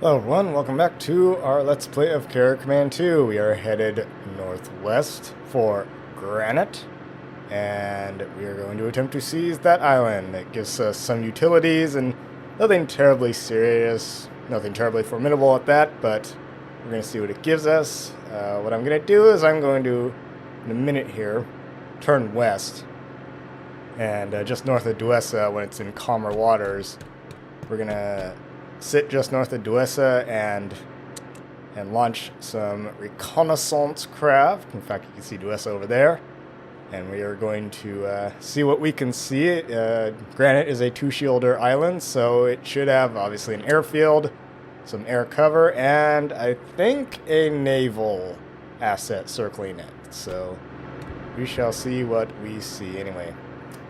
Hello everyone, welcome back to our Let's Play of Carrier Command 2. We are headed northwest for Granite, and we are going to attempt to seize that island. It gives us some utilities and nothing terribly serious, nothing terribly formidable at that, but we're going to see what it gives us. What I'm going to do is I'm going to, in a minute here, turn west, and just north of Duessa when it's in calmer waters, we're going to sit just north of Duessa and launch some reconnaissance craft. In fact, you can see Duessa over there. And we are going to see what we can see. Granite is a two-shielder island, so it should have obviously an airfield, some air cover, and I think a naval asset circling it. So we shall see what we see. Anyway,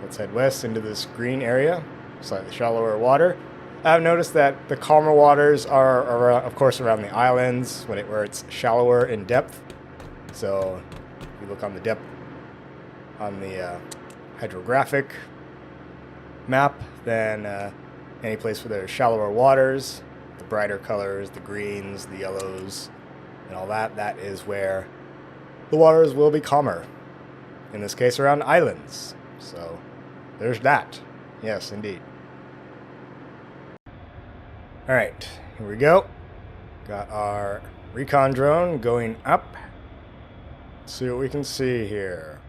let's head west into this green area, slightly shallower water. I've noticed that the calmer waters are of course, around the islands where it's shallower in depth. So if you look on the depth on the hydrographic map, then any place where there are shallower waters, the brighter colors, the greens, the yellows, and all that, that is where the waters will be calmer. In this case, around islands. So there's that. Yes, indeed. Alright, here we go. Got our recon drone going up. Let's see what we can see here.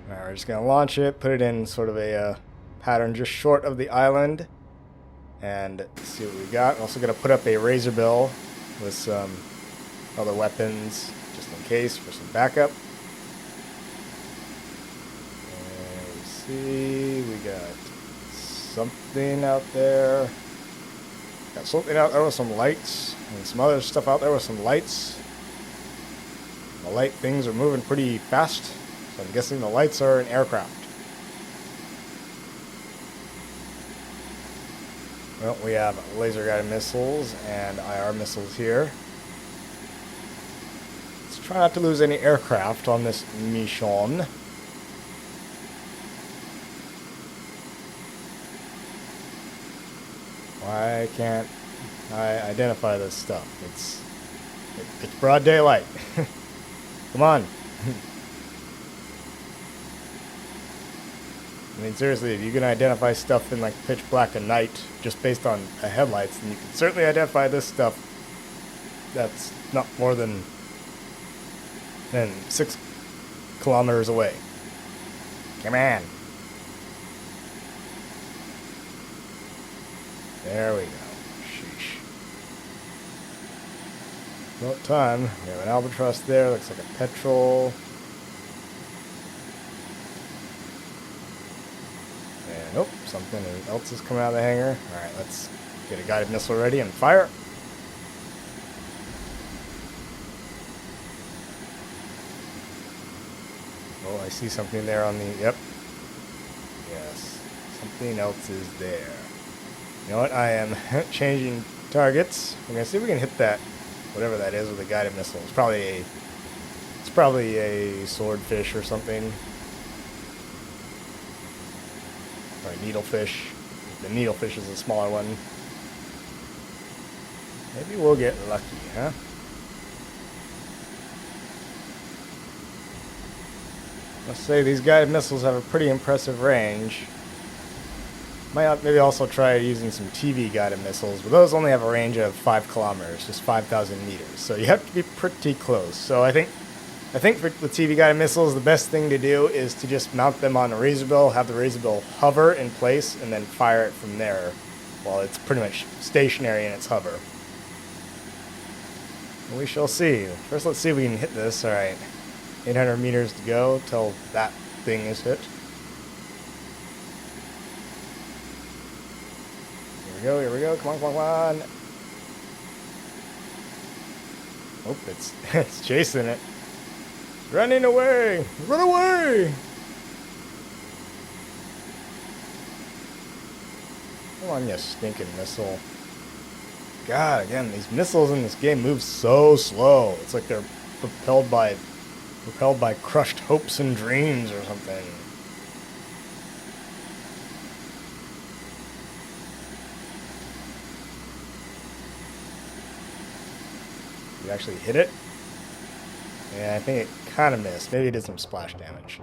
Alright, we're just going to launch it, put it in sort of a pattern just short of the island, and see what we got. I'm also going to put up a razor bill with some other weapons just in case for some backup. And we see we got something out there. Got something out there with some lights and some other stuff out there with some lights. The light things are moving pretty fast, so I'm guessing the lights are an aircraft. Well, we have laser-guided missiles and IR missiles here. Let's try not to lose any aircraft on this mission. Why can't I identify this stuff? It's broad daylight. Come on. I mean, seriously, if you can identify stuff in like pitch black at night just based on headlights, then you can certainly identify this stuff that's not more than 6 kilometers away. Come on. There we go. Sheesh. About time. We have an albatross there. Looks like a petrol. Nope, something else is coming out of the hangar. Alright, let's get a guided missile ready and fire. Oh, I see something there on the... Yep. Yes. Something else is there. You know what? I am changing targets. We're going to see if we can hit that, whatever that is, with a guided missile. It's probably a swordfish or something. Or a needlefish. The needlefish is a smaller one. Maybe we'll get lucky, huh? Let's say these guided missiles have a pretty impressive range. Might maybe also try using some TV guided missiles, but those only have a range of 5 kilometers, just 5,000 meters. So you have to be pretty close. So I think with TV guided missiles, the best thing to do is to just mount them on a razor bill, have the razor bill hover in place, and then fire it from there while it's pretty much stationary in its hover. And we shall see. First, let's see if we can hit this. All right, 800 meters to go till that thing is hit. Here we go. Come on. Oh, it's chasing it. Running away! Run away! Come on, you stinking missile. God, again, these missiles in this game move so slow. It's like they're propelled by crushed hopes and dreams or something. You actually hit it? Yeah, I think it kind of missed. Maybe it did some splash damage.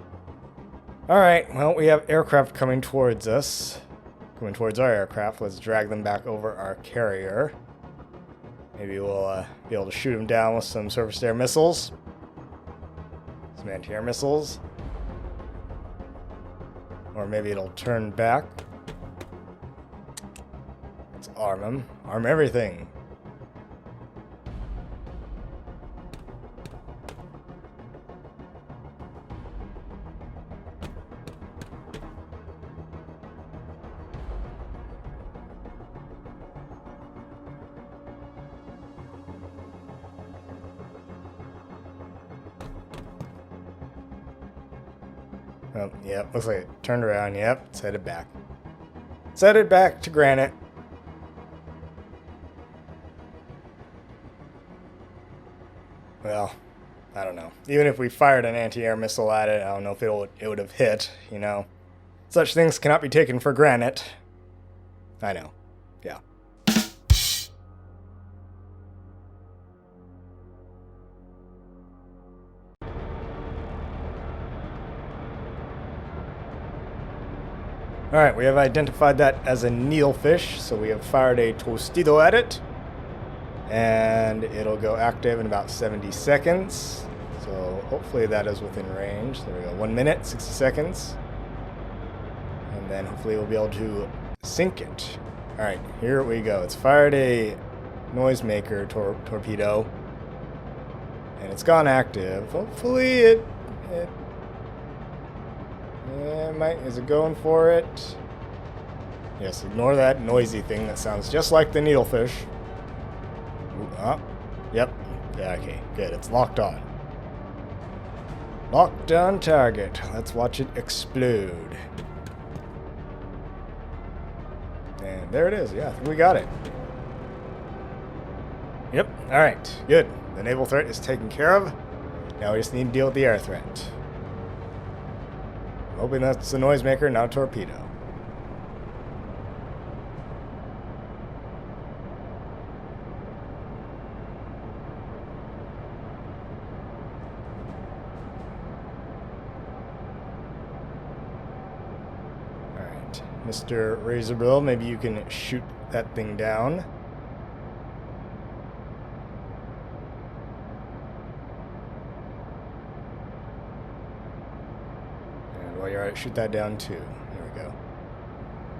Alright, well, we have aircraft coming towards us. Coming towards our aircraft. Let's drag them back over our carrier. Maybe we'll be able to shoot them down with some surface-to-air missiles. Some anti-air missiles. Or maybe it'll turn back. Let's arm them. Arm everything. Oh, yep, looks like it turned around. Yep, it's headed back. It's headed back to Granite. Well, I don't know. Even if we fired an anti-air missile at it, I don't know if it would have hit, you know. Such things cannot be taken for granted. I know. Yeah. Alright, we have identified that as a needlefish, so we have fired a tostido at it. And it'll go active in about 70 seconds. So hopefully that is within range. There we go, 1 minute, 60 seconds. And then hopefully we'll be able to sink it. Alright, here we go. It's fired a noisemaker torpedo. And it's gone active. Hopefully it is it going for it? Yes, ignore that noisy thing that sounds just like the needlefish. Ooh, yep. Yeah, okay, good. It's locked on. Locked on target. Let's watch it explode. And there it is. Yeah, I think we got it. Yep. Alright, good. The naval threat is taken care of. Now we just need to deal with the air threat. Hoping that's a noisemaker, not a torpedo. Alright, Mr. Razorbill, maybe you can shoot that thing down. Shoot that down too. There we go.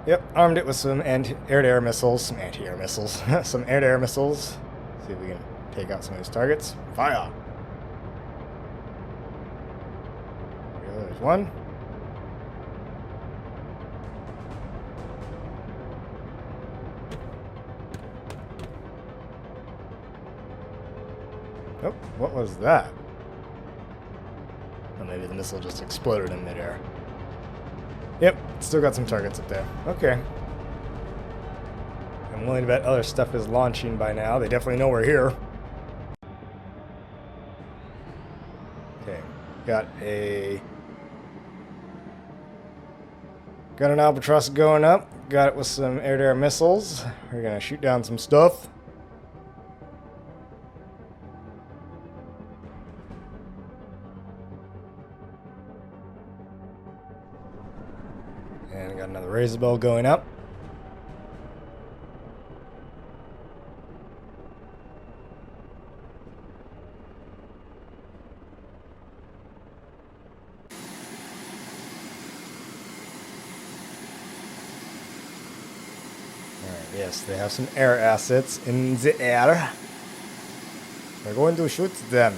Yep, armed it with some air-to-air missiles. Some anti-air missiles. Some air-to-air missiles. See if we can take out some of these targets. Fire! There we go, there's one. Oh, what was that? Or maybe the missile just exploded in midair. Yep, still got some targets up there. Okay. I'm willing to bet other stuff is launching by now. They definitely know we're here. Okay, got an Albatross going up. Got it with some air-to-air missiles. We're gonna shoot down some stuff. And got another Razorbill going up. Alright, yes, they have some air assets in the air. We're going to shoot them.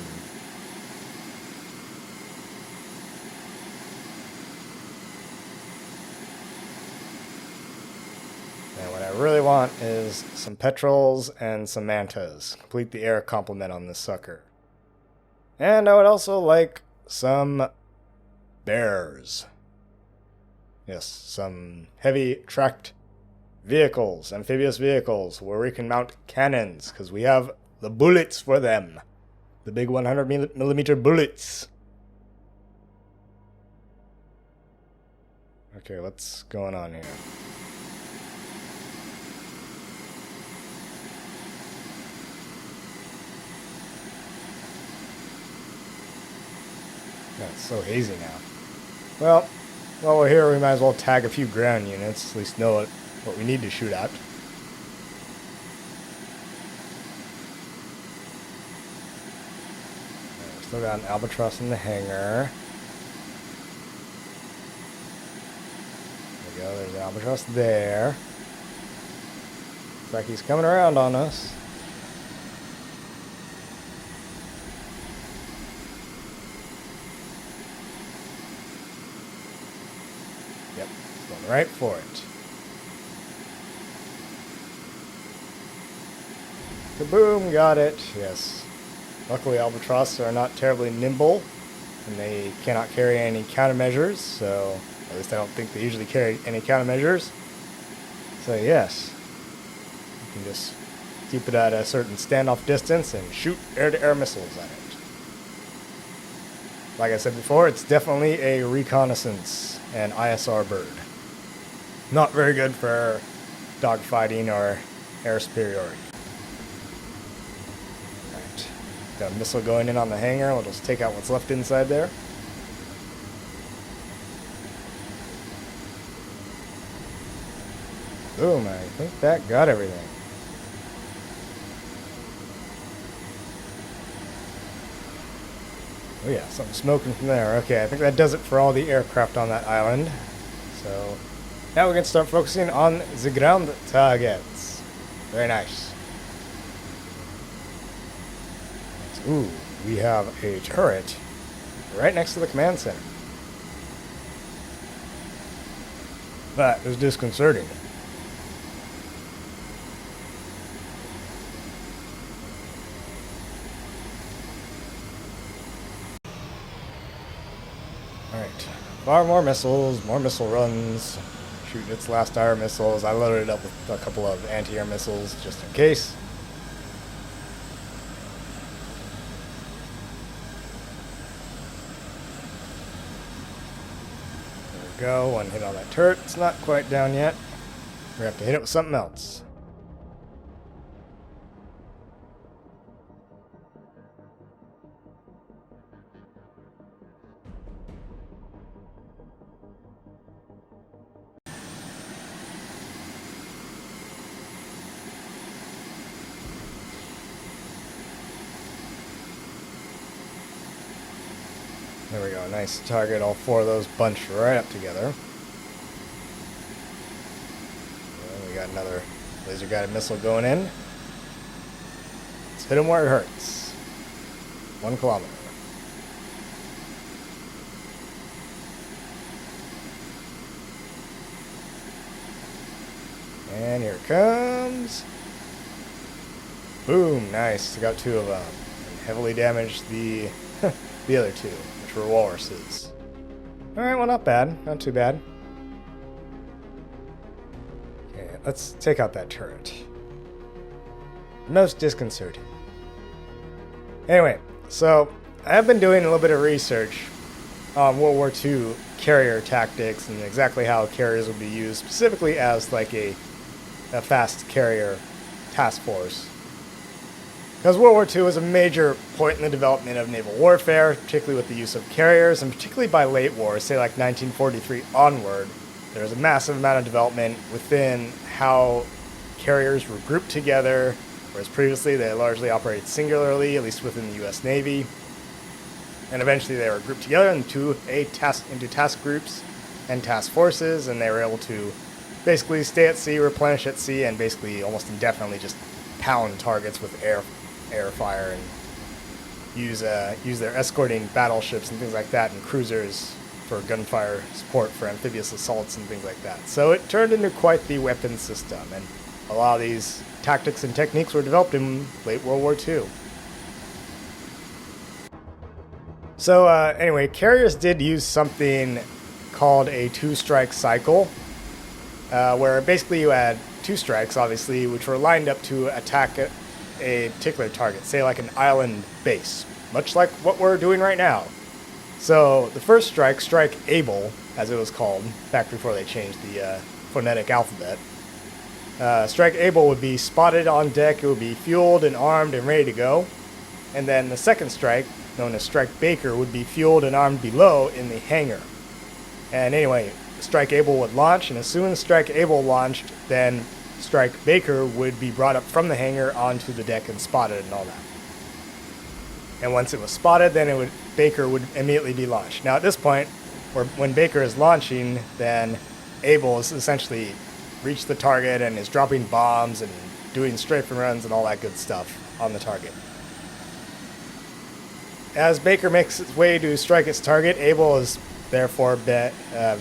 I really want is some petrels and some mantas. Complete the air complement on this sucker. And I would also like some bears. Yes, some heavy tracked vehicles, amphibious vehicles, where we can mount cannons, because we have the bullets for them. The big 100 millimeter bullets. Okay, what's going on here? God, it's so hazy now. Well, while we're here, we might as well tag a few ground units, at least know what we need to shoot at. Still got an albatross in the hangar. There we go, there's an albatross there. Looks like he's coming around on us. Yep, he's going right for it. Kaboom, got it, yes. Luckily, albatross are not terribly nimble, and they cannot carry any countermeasures, so at least I don't think they usually carry any countermeasures. So yes, you can just keep it at a certain standoff distance and shoot air-to-air missiles at it. Like I said before, it's definitely a reconnaissance and ISR bird. Not very good for dogfighting or air superiority. Got a missile going in on the hangar. We'll just take out what's left inside there. Boom, I think that got everything. Oh yeah, something smoking from there. Okay, I think that does it for all the aircraft on that island. So now we can start focusing on the ground targets. Very nice. Ooh, we have a turret right next to the command center. That is disconcerting. Alright, fire more missiles, more missile runs. Shoot its last IR missiles. I loaded it up with a couple of anti-air missiles just in case. Go, one hit on that turret. It's not quite down yet. We have to hit it with something else. There we go, nice target, all four of those bunched right up together. And we got another laser guided missile going in. Let's hit him where it hurts. 1 kilometer. And here it comes. Boom, nice, I got 2 of them. And heavily damaged the, the other 2. For walruses. Alright, well, not bad. Not too bad. Okay, let's take out that turret. Most disconcerting. Anyway, so I have been doing a little bit of research on World War II carrier tactics and exactly how carriers would be used, specifically as like a fast carrier task force. Because World War II was a major point in the development of naval warfare, particularly with the use of carriers, and particularly by late war, say like 1943 onward, there was a massive amount of development within how carriers were grouped together, whereas previously they largely operated singularly, at least within the US Navy. And eventually they were grouped together into task groups and task forces, and they were able to basically stay at sea, replenish at sea, and basically almost indefinitely just pound targets with air fire and use their escorting battleships and things like that and cruisers for gunfire support for amphibious assaults and things like that. So it turned into quite the weapon system, and a lot of these tactics and techniques were developed in late World War II. So anyway, carriers did use something called a 2-strike cycle, where basically you had two strikes, obviously, which were lined up to attack a particular target, say like an island base, much like what we're doing right now. So the first strike, Strike Able, as it was called, back before they changed the phonetic alphabet. Strike Able would be spotted on deck, it would be fueled and armed and ready to go. And then the second strike, known as Strike Baker, would be fueled and armed below in the hangar. And anyway, Strike Able would launch, and as soon as Strike Able launched, then Strike Baker would be brought up from the hangar onto the deck and spotted and all that. And once it was spotted, then Baker would immediately be launched. Now at this point, when Baker is launching, then Able is essentially reached the target and is dropping bombs and doing strafing runs and all that good stuff on the target. As Baker makes its way to strike its target, Able has therefore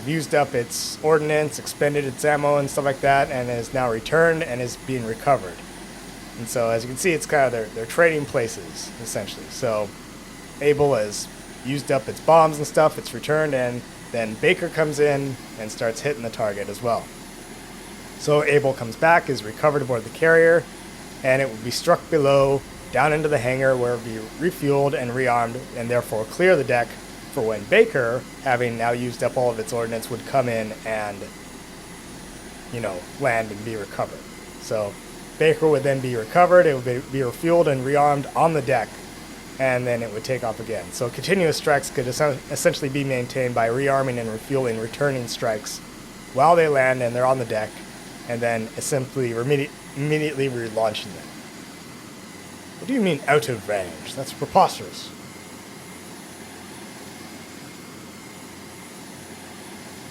used up its ordnance, expended its ammo and stuff like that, and is now returned and is being recovered. And so as you can see, it's kind of they're trading places, essentially. So Able has used up its bombs and stuff, it's returned, and then Baker comes in and starts hitting the target as well. So Able comes back, is recovered aboard the carrier, and it will be struck below, down into the hangar, where it will be refueled and rearmed, and therefore clear the deck for when Baker, having now used up all of its ordnance, would come in and, land and be recovered. So Baker would then be recovered, it would be refueled and rearmed on the deck, and then it would take off again. So continuous strikes could essentially be maintained by rearming and refueling returning strikes while they land and they're on the deck, and then simply immediately relaunching them. What do you mean out of range? That's preposterous.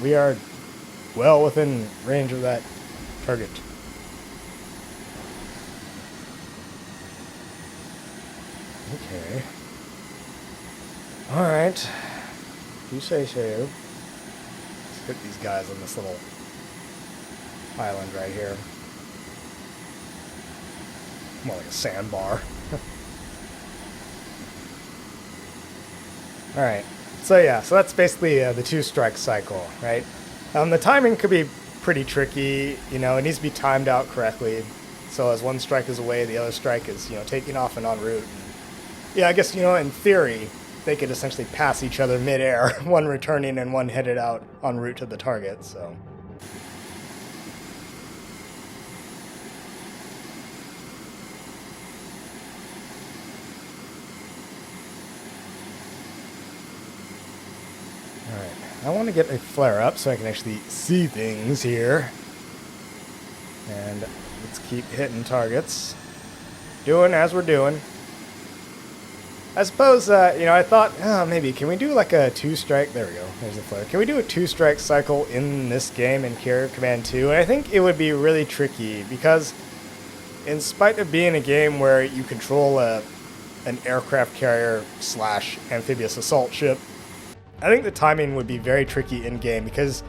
We are well within range of that target. Okay. Alright. You say so. Let's hit these guys on this little island right here. More like a sandbar. Alright. So that's basically the two-strike cycle, right? The timing could be pretty tricky. It needs to be timed out correctly. So as one strike is away, the other strike is, taking off and en route. Yeah, I guess, in theory, they could essentially pass each other mid-air, one returning and one headed out en route to the target, so. Alright, I want to get a flare up so I can actually see things here. And let's keep hitting targets. Doing as we're doing. I suppose, I thought, maybe, can we do like a two-strike? There we go, there's the flare. Can we do a two-strike cycle in this game in Carrier Command 2? And I think it would be really tricky because in spite of being a game where you control an aircraft carrier / amphibious assault ship, I think the timing would be very tricky in-game because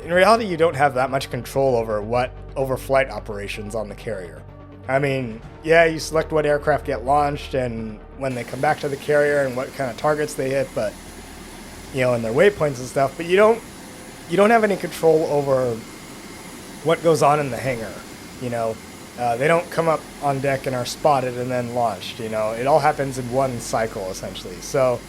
in reality you don't have that much control over flight operations on the carrier. I mean, yeah, you select what aircraft get launched and when they come back to the carrier and what kind of targets they hit, but and their waypoints and stuff, but you don't have any control over what goes on in the hangar. They don't come up on deck and are spotted and then launched. It all happens in one cycle essentially. So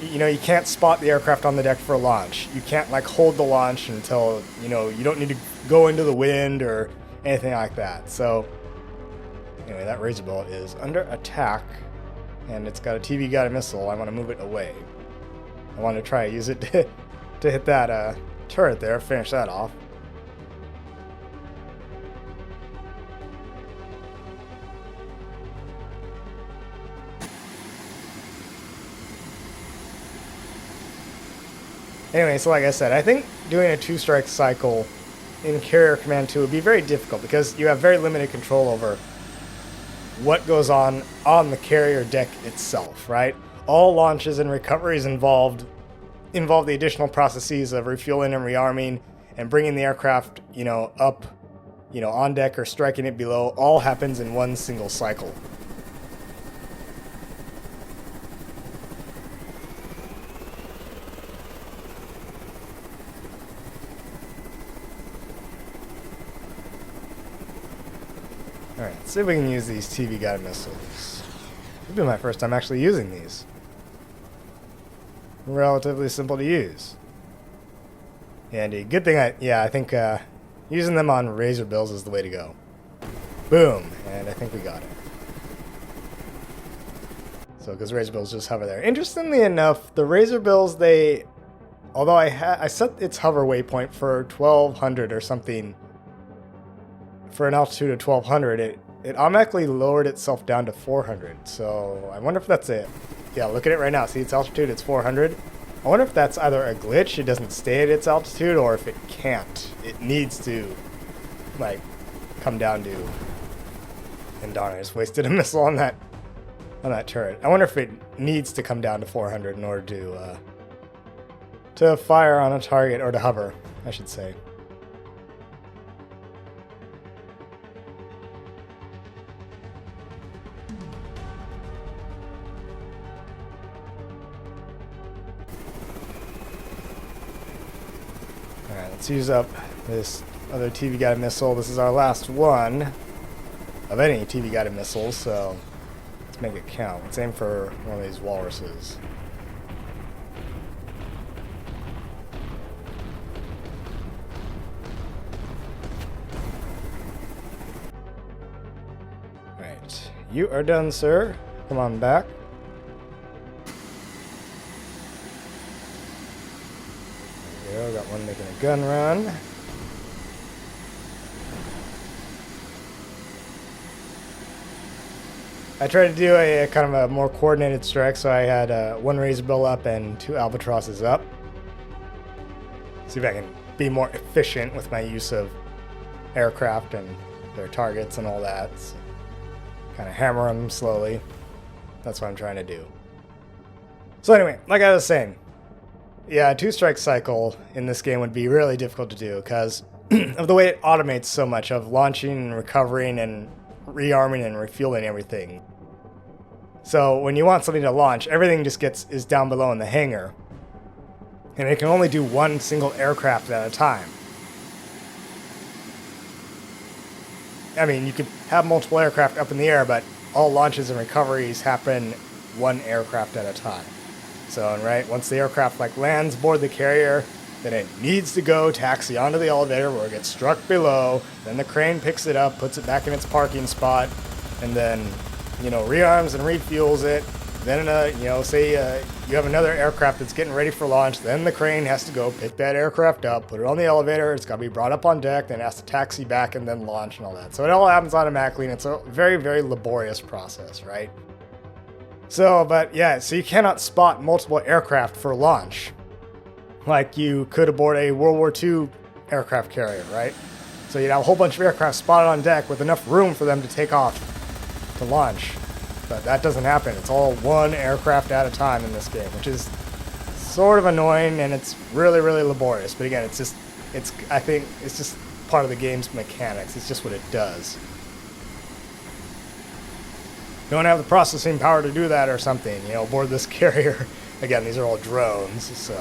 you can't spot the aircraft on the deck for a launch. You can't hold the launch until you don't need to go into the wind or anything like that. So anyway, that Razorbill is under attack, and it's got a TV guided missile. I want to move it away. I want to try to use it to hit that turret there, finish that off. Anyway, so like I said, I think doing a two-strike cycle in Carrier Command 2 would be very difficult because you have very limited control over what goes on the carrier deck itself, right? All launches and recoveries involve the additional processes of refueling and rearming and bringing the aircraft, up, on deck or striking it below. All happens in one single cycle. Alright, let's see if we can use these TV guided missiles. This will be my first time actually using these. Relatively simple to use. And a good thing I think using them on Razor Bills is the way to go. Boom! And I think we got it. So, because Razor Bills just hover there. Interestingly enough, the Razor Bills, although I set its hover waypoint for 1200 or something, for an altitude of 1200, it automatically lowered itself down to 400. So, I wonder if that's it. Yeah, look at it right now. See its altitude, it's 400. I wonder if that's either a glitch, it doesn't stay at its altitude, or if it can't. It needs to, like, come down to... And darn, I just wasted a missile on that turret. I wonder if it needs to come down to 400 in order to fire on a target, or to hover, I should say. Alright, let's use up this other TV guided missile. This is our last one of any TV guided missiles, so let's make it count. Let's aim for one of these walruses. Alright, you are done, sir. Come on back. There we go, got one making a gun run. I tried to do a kind of a more coordinated strike, so I had one Razor Bill up and 2 Albatrosses up. See if I can be more efficient with my use of aircraft and their targets and all that. So kind of hammer them slowly. That's what I'm trying to do. So anyway, like I was saying, yeah, a 2-strike cycle in this game would be really difficult to do because of the way it automates so much of launching and recovering and rearming and refueling everything. So when you want something to launch, everything just is down below in the hangar. And it can only do one single aircraft at a time. I mean, you could have multiple aircraft up in the air, but all launches and recoveries happen one aircraft at a time. So, right, once the aircraft lands aboard the carrier, then it needs to go taxi onto the elevator where it gets struck below. Then the crane picks it up, puts it back in its parking spot, and then, rearms and refuels it. Then, say you have another aircraft that's getting ready for launch. Then the crane has to go pick that aircraft up, put it on the elevator. It's got to be brought up on deck, then it has to taxi back and then launch and all that. So it all happens automatically, and it's a very, very laborious process, right? So, but yeah, so you cannot spot multiple aircraft for launch like you could aboard a World War II aircraft carrier, right? So you'd have a whole bunch of aircraft spotted on deck with enough room for them to take off to launch. But that doesn't happen. It's all one aircraft at a time in this game, which is sort of annoying, and it's really, really laborious. But again, I think it's just part of the game's mechanics. It's just what it does. Don't have the processing power to do that or something, aboard this carrier. Again, these are all drones, so.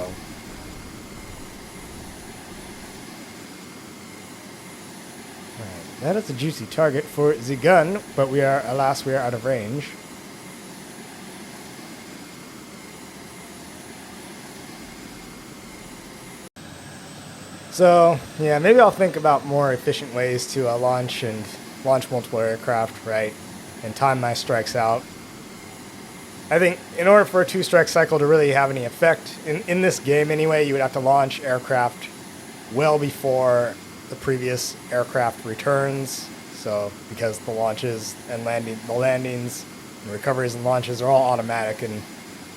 Alright, that is a juicy target for the gun, but alas, we are out of range. So, yeah, maybe I'll think about more efficient ways to launch multiple aircraft, right? And time my strikes out. I think in order for a 2-strike cycle to really have any effect, in this game anyway, you would have to launch aircraft well before the previous aircraft returns. So, because the launches and landings and recoveries and launches are all automatic, and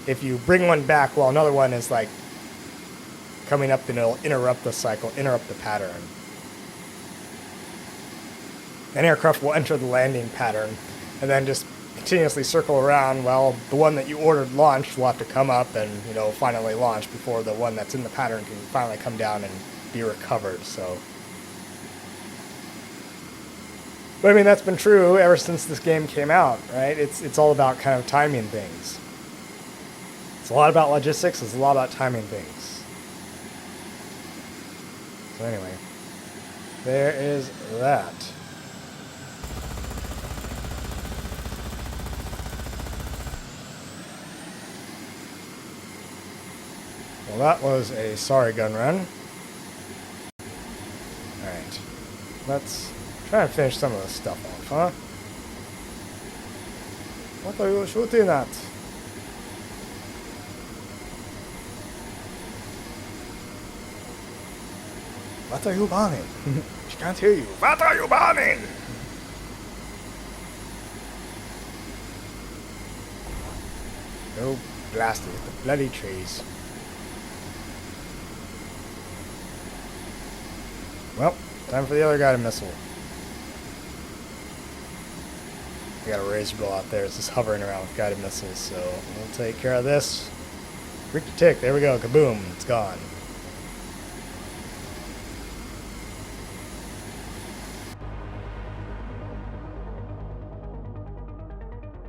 if you bring one back while another one is coming up, then it'll interrupt the cycle, interrupt the pattern. An aircraft will enter the landing pattern and then just continuously circle around while the one that you ordered launched will have to come up and, finally launch before the one that's in the pattern can finally come down and be recovered, so. But I mean, that's been true ever since this game came out, right? It's all about kind of timing things. It's a lot about logistics, it's a lot about timing things. So anyway, there is that. Well, that was a sorry gun run. Alright. Let's try and finish some of this stuff off, huh? What are you shooting at? What are you bombing? She can't hear you. What are you bombing? Go blast it with the bloody trees. Well, time for the other guided missile. We got a razor bill out there. It's just hovering around with guided missiles, so we'll take care of this. Freak tick, there we go, kaboom, it's gone.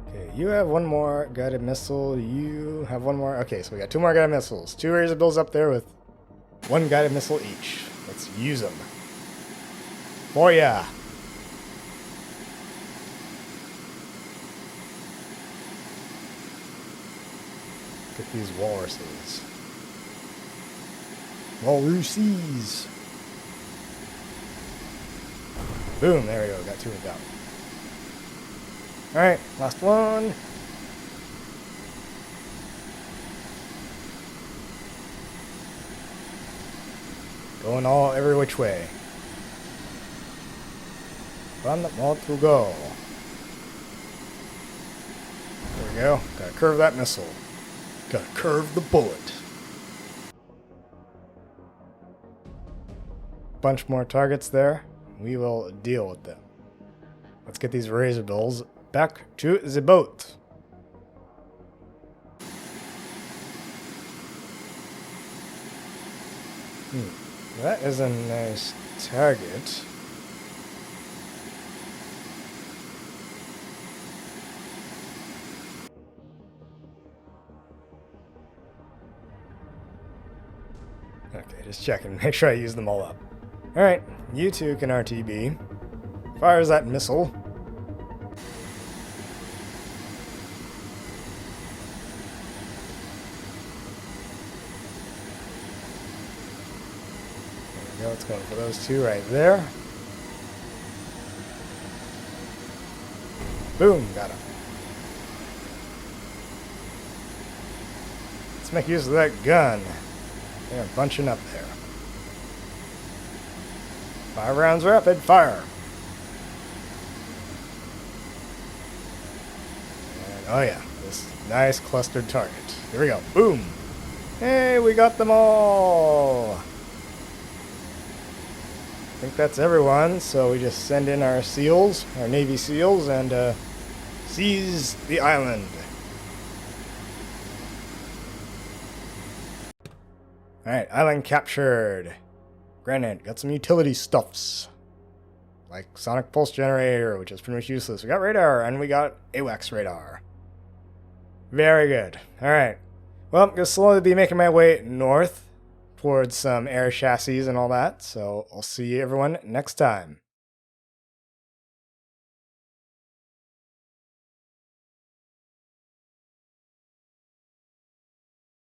Okay, you have one more guided missile, you have one more. Okay, so we got two more guided missiles. Two razor bills up there with one guided missile each. Let's use them. For ya! Get these walruses. Walruses! Boom, there we go, got two of them. Alright, last one. Going every which way. One more to go. There we go. Gotta curve that missile. Gotta curve the bullet. Bunch more targets there. We will deal with them. Let's get these razor bills back to the boat. That is a nice target. Okay, just checking. Make sure I use them all up. Alright, you two can RTB. Fires that missile. There we go, it's going for those two right there. Boom, got him. Let's make use of that gun. They're bunching up there. 5 rounds rapid fire. And, oh yeah, this nice clustered target. Here we go. Boom. Hey, we got them all. I think that's everyone, so we just send in our SEALs, our Navy SEALs, and seize the island. Alright, island captured. Granite, got some utility stuffs. Like sonic pulse generator, which is pretty much useless. We got radar, and we got AWACS radar. Very good. Alright. Well, I'm going to slowly be making my way north towards some air chassis and all that. So I'll see everyone next time.